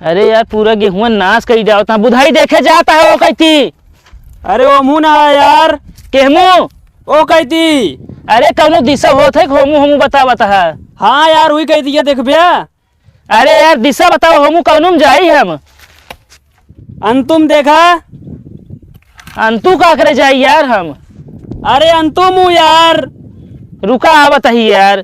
अरे यार पूरा गेहूं नाश कर जाता बुधाई देखे जाता है वो कहती। अरे वो मुँह ना है यार। केहमू ओ कहती। अरे कौनो दिशा होत है होमू हमू बता बता है। हाँ यार वही कहती है देख भैया। अरे यार दिशा बताओ हमू कौनो में जाई हम। अंतुम देखा। अंतु का करे जाई यार हम। अरे अंतुम हूँ यार। रुका आवत ही यार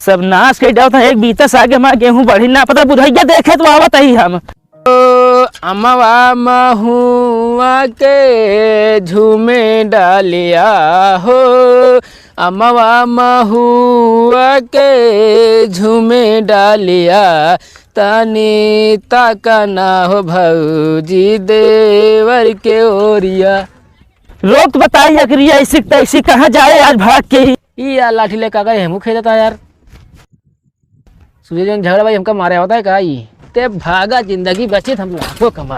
सब नाश कर जाता है एक बीतस आगे हमारा गेहूं बढ़ी ना पता बुधैया देखे तो आवत ही हम। अमवा महुआ के झूमे डालिया हो अमवा महुआ के झूमे डालिया तनी ताका ना हो भौजी देवर के ओरिया। रोक बताई अकरिया ऐसी तैसी कहाँ जाए आज भाग के ही। यार लाठी ले काका हेमू खेलता यार। सूर्य झगड़ा भाई हमका मारे होता है का ते भागा जिंदगी बचे हम लाखों कमा।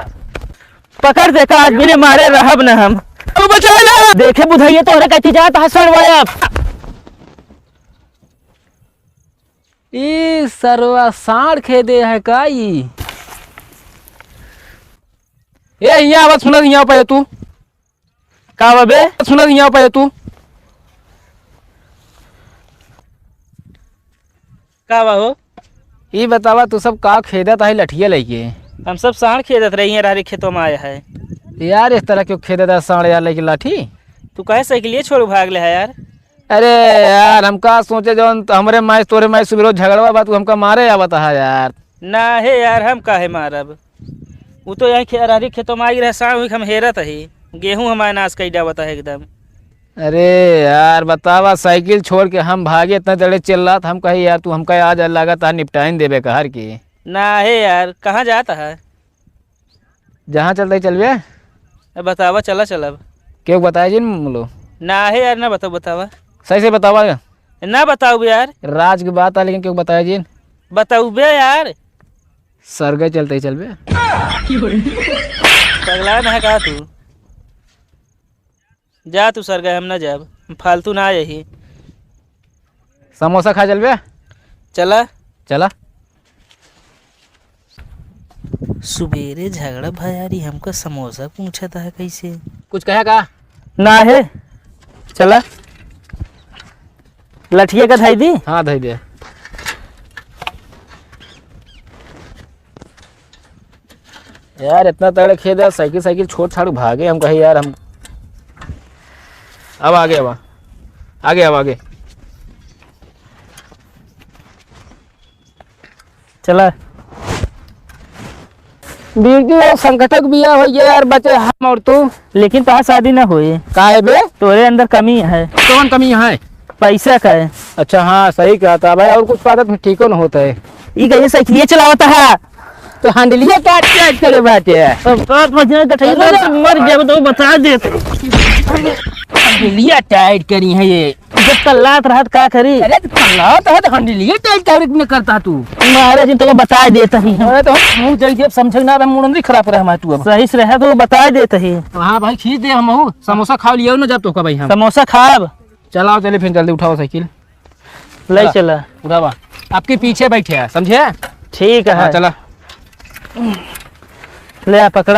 पकड़ दे का आज बिने मारे रहब न हम। तो बचा ले देखे बुधैया तोहरे कहती जाता है सरवाया। ई सरवा साढ़ खेदे है का ये यहाँ आवाज सुना यहाँ पे तू का बे सुना यहाँ पे तू का हो ये बतावा तू सब का खेदत है लठिया लेके। हम सब साढ़ खेदत रही हैं रारी खेतों में आया है यार इस तरह क्यों खेदत है साढ़ यार लेके लाठी। तू कहे साइकिलिए छोड़ भाग ले है यार। अरे यार हमका सोचे जो हमरे माई तोरे माई सुबह झगड़वा बात हमका मारे आवता है यार। ना है यार हम काहे मारब वो तो यहाँ रारी खेतों में आई रहे साढ़ हम हेरत ही गेहूं हमारे नाश कर जावता है एकदम। अरे यार बतावा साइकिल छोड़ के हम भागे इतना जड़े चिल्ला रहा था हम कही यार तू हमका आज लगातार निपटाइन देवे कहर की। ना है यार कहाँ जाता है जहाँ चलते चलवे बतावा चला चलब क्यों बताए जी लो। ना है यार ना बताओ बतावा सही से बतावा ना बताओ यार राज की बात है लेकिन क्यों बताए जी बताऊ बे यार। सरगे चलते चलवे पगला ना है कहा तू जा तू सर गए हम ना जाब फालतू ना यही। समोसा खा चलवे चला चला। सुबेरे झगड़ा भयारी हमको समोसा पूछा था कैसे कुछ कहे का ना है। चला लठिया का धाई दी। हाँ धई दे। यार इतना तगड़े खेद है साइकिल साइकिल छोड़ छाड़ भागे हम कहे यार हम अब आगे अब आगे अब आगे चला संकटक बिया हो यार बचे हम और तू लेकिन तार शादी ना हुई काहे बे तोरे अंदर कमी है। कौन कमी है। पैसा का है। अच्छा हाँ सही कहता भाई और कुछ बात में ठीक न होता है। ये कहीं साइकिल चलावता है तो हैंडलिया काट के करे बैठे मर जब तो बता देते हैंडलिया टाइट करी है ये जब तल्लात रहत का करी। अरे तो कल्लात है तो हैंडलिया टाइट करे में करता तू मारे जी तो बता देता ही। अरे तो मुंह जल्दी अब समझ ना मुंह नहीं खराब रहा हमारे तू अब सही से रहे तो बता देता ही। हाँ भाई खींच दे हम समोसा खा लियो ना जब तो का भाई हम समोसा खाब चलाओ चले फिर जल्दी उठाओ साइकिल ले चला उठावा आपके पीछे बैठे है समझे। ठीक है चला ले आ पकड़ा।